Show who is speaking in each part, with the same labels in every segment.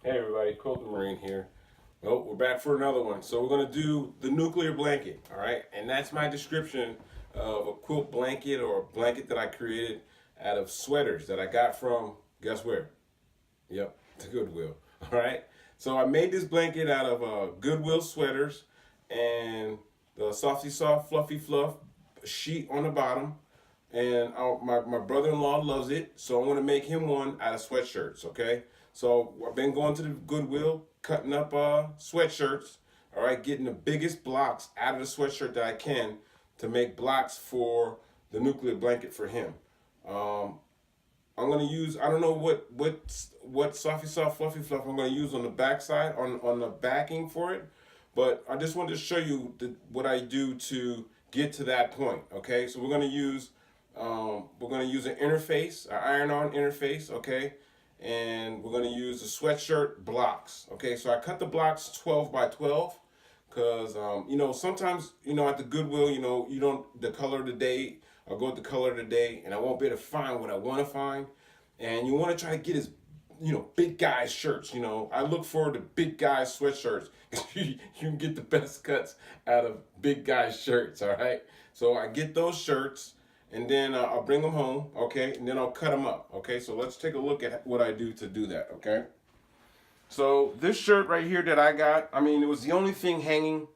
Speaker 1: Hey everybody, Quilting Marine here. Well, we're back for another one. So we're gonna do the nuclear blanket, all right? And that's my description of a quilt blanket or a blanket that I created out of sweaters that I got from, guess where? Yep, the Goodwill, all right? So I made this blanket out of Goodwill sweaters and the softy soft, fluffy fluff sheet on the bottom. And my brother-in-law loves it, so I'm gonna make him one out of sweatshirts. Okay, so I've been going to the Goodwill, cutting up sweatshirts. All right, getting the biggest blocks out of the sweatshirt that I can to make blocks for the nuclear blanket for him. Um, I'm gonna use, I don't know what softy soft fluffy fluff I'm gonna use on the backside on the backing for it, but I just wanted to show you what I do to get to that point. Okay, so we're gonna use an interface, an iron-on interface. Okay, and we're gonna use the sweatshirt blocks. Okay, so I cut the blocks 12 by 12 because sometimes at the Goodwill, you don't the color of the day. I'll go with the color of the day, and I won't be able to find what I want to find. And you want to try to get as big guys shirts. I look for the big guys sweatshirts. You can get the best cuts out of big guys shirts. All right, so I get those shirts, and then I'll bring them home. Okay, and then I'll cut them up. Okay, so let's take a look at what I do to do that. Okay. So this shirt right here that I got, I mean, it was the only thing hanging,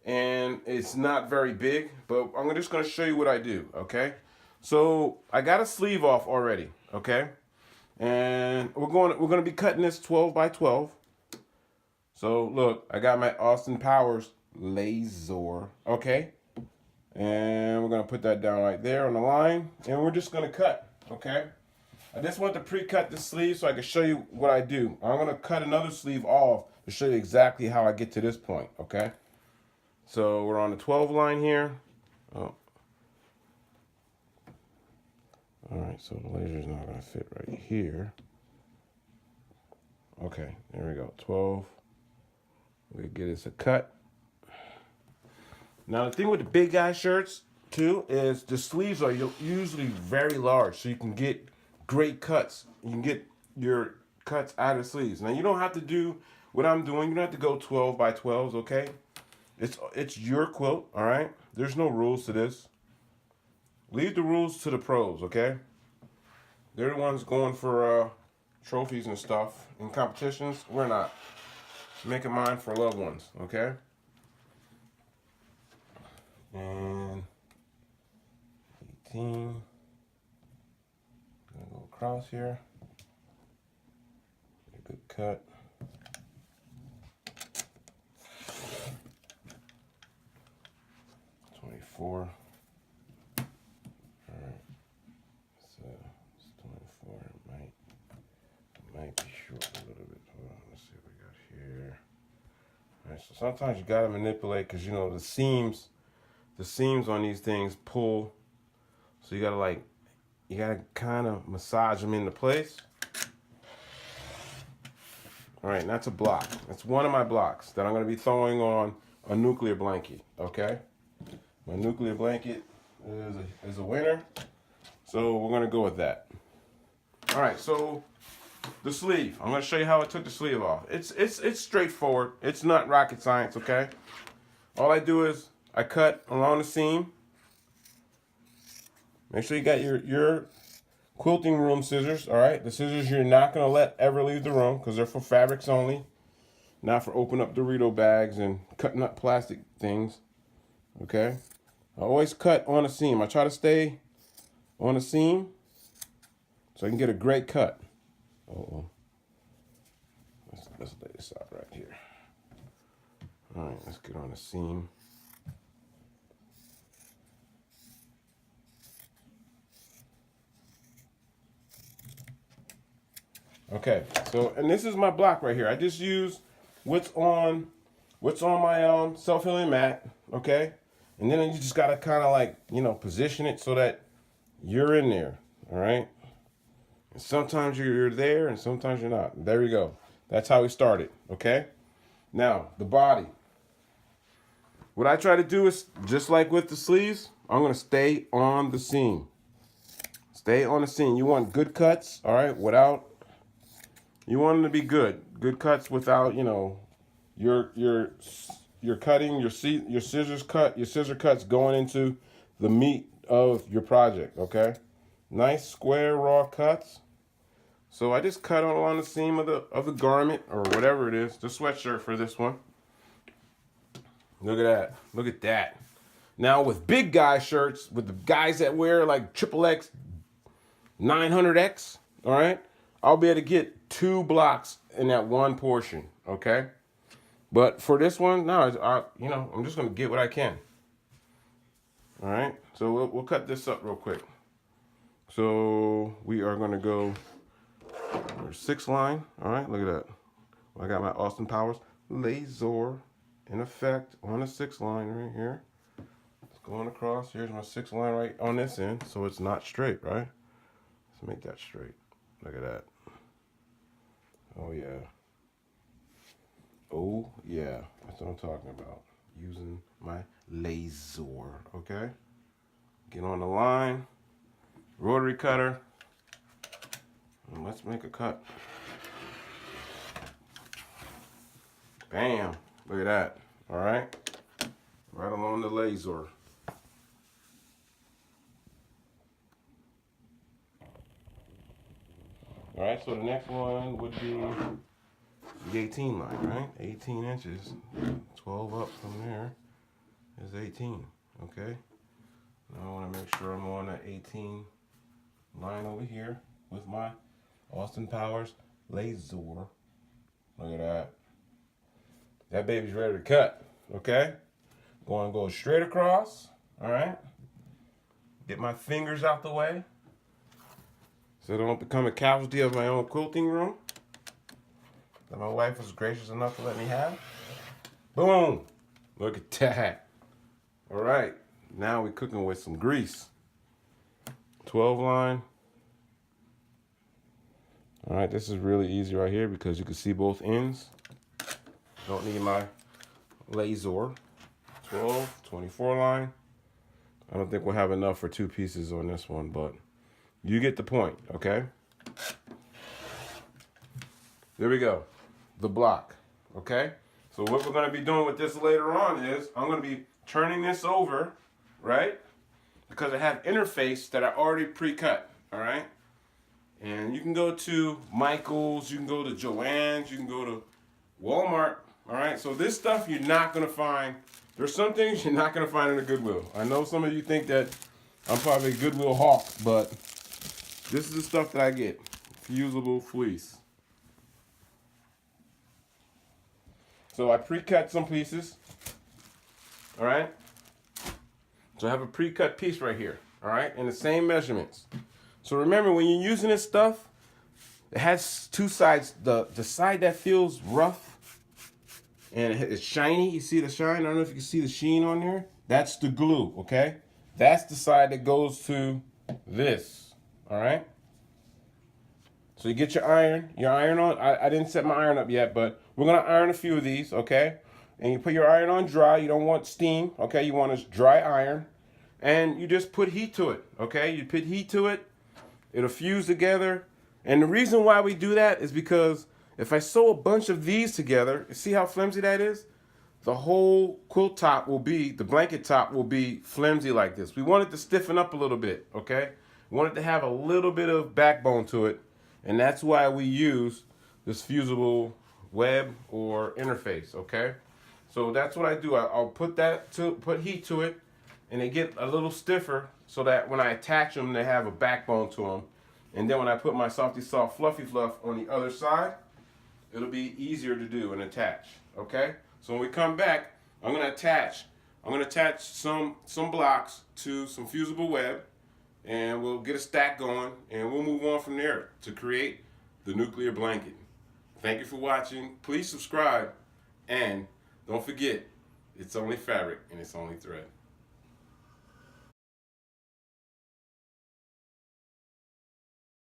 Speaker 1: and it's not very big, but I'm just gonna show you what I do, okay? So I got a sleeve off already, okay? And we're gonna be cutting this 12 by 12. So look, I got my Austin Powers laser, okay? And we're gonna put that down right there on the line, and we're just gonna cut, okay? I just want to pre-cut the sleeve so I can show you what I do. I'm going to cut another sleeve off to show you exactly how I get to this point, okay? So we're on the 12 line here. Oh. All right, so the laser's not going to fit right here. Okay, there we go, 12. We get us a cut. Now the thing with the big guy shirts too is the sleeves are usually very large, so you can get great cuts. You can get your cuts out of the sleeves. Now you don't have to do what I'm doing. You don't have to go 12 by 12s, okay? It's your quilt, all right? There's no rules to this. Leave the rules to the pros, okay? They're the ones going for trophies and stuff in competitions. We're not. Making mine for loved ones, okay? And 18. Gonna go across here. Get a good cut. Four. All right. So it's 24. It might be short a little bit. Hold on. Let's see what we got here. All right. So sometimes you gotta manipulate because the seams on these things pull. So you gotta kind of massage them into place. All right. And that's a block. That's one of my blocks that I'm gonna be throwing on a nuclear blanket. Okay. My nuclear blanket is a winner, so we're gonna go with that. All right, so the sleeve. I'm gonna show you how I took the sleeve off. It's straightforward. It's not rocket science, okay? All I do is I cut along the seam. Make sure you got your quilting room scissors. All right, the scissors you're not gonna let ever leave the room because they're for fabrics only, not for open up Dorito bags and cutting up plastic things. Okay. I always cut on a seam. I try to stay on a seam so I can get a great cut. Let's lay this out right here. All right, let's get on the seam. Okay, so and this is my block right here. I just use what's on my self-healing mat, okay? And then you just gotta kind of position it so that you're in there, all right? And sometimes you're there and sometimes you're not. There we go. That's how we started, okay? Now, the body. What I try to do is, just like with the sleeves, I'm gonna stay on the seam. Stay on the seam. You want good cuts, all right, without You want them to be good cuts without, you know, your cutting your scissors cut, your scissor cuts going into the meat of your project. Okay, nice square raw cuts. So I just cut along the seam of the garment or whatever it is, the sweatshirt for this one. Look at that. Look at that. Now with big guy shirts, with the guys that wear like XXX, 900X, all right, I'll be able to get 2 blocks in that one portion, okay? But for this one, no, you know, I'm just gonna get what I can. All right, so we'll cut this up real quick. So we are gonna go 6 line. All right, look at that. I got my Austin Powers laser in effect on a 6 line right here. It's going across. Here's my 6 line right on this end, so it's not straight, right? Let's make that straight. Look at that. Oh yeah. Oh yeah. That's what I'm talking about. Using my laser. Okay. Get on the line. Rotary cutter. And let's make a cut. Bam. Look at that. All right. Right along the laser. All right, so the next one would be the 18 line, right? 18 inches. 12 up from there is 18, okay? Now I want to make sure I'm on that 18 line over here with my Austin Powers laser. Look at that. That baby's ready to cut, okay? Going to go straight across, all right? Get my fingers out the way so I don't become a casualty of my own quilting room that my wife was gracious enough to let me have. Boom! Look at that. All right, now we're cooking with some grease. 12 line. All right, this is really easy right here because you can see both ends. Don't need my laser. 12, 24 line. I don't think we'll have enough for 2 pieces on this one, but you get the point, okay? There we go. The block, okay? So what we're going to be doing with this later on is I'm going to be turning this over, right? Because I have interface that I already pre-cut, all right? And you can go to Michael's, you can go to Joann's, you can go to Walmart, all right? So this stuff you're not going to find. There's some things you're not going to find in a Goodwill. I know some of you think that I'm probably a Goodwill hawk, but this is the stuff that I get. Fusible fleece. So I pre-cut some pieces, all right? So I have a pre-cut piece right here, all right? In the same measurements. So remember, when you're using this stuff, it has 2 sides. The side that feels rough and it's shiny, you see the shine? I don't know if you can see the sheen on there. That's the glue, okay? That's the side that goes to this, all right? So you get your iron on. I didn't set my iron up yet, but we're gonna iron a few of these, okay? And you put your iron on dry. You don't want steam, okay? You want a dry iron. And you just put heat to it, okay? You put heat to it, it'll fuse together. And the reason why we do that is because if I sew a bunch of these together, you see how flimsy that is? The whole quilt top will be, the blanket top will be flimsy like this. We want it to stiffen up a little bit, okay? We want it to have a little bit of backbone to it. And that's why we use this fusible web or interface, okay? So that's what I do. I'll put heat to it, and they get a little stiffer so that when I attach them, they have a backbone to them. And then when I put my softy soft fluffy fluff on the other side, it'll be easier to do and attach, okay? So when we come back, I'm gonna attach some blocks to some fusible web, and we'll get a stack going, and we'll move on from there to create the nuclear blanket. Thank you for watching. Please subscribe, and don't forget, it's only fabric and it's only thread.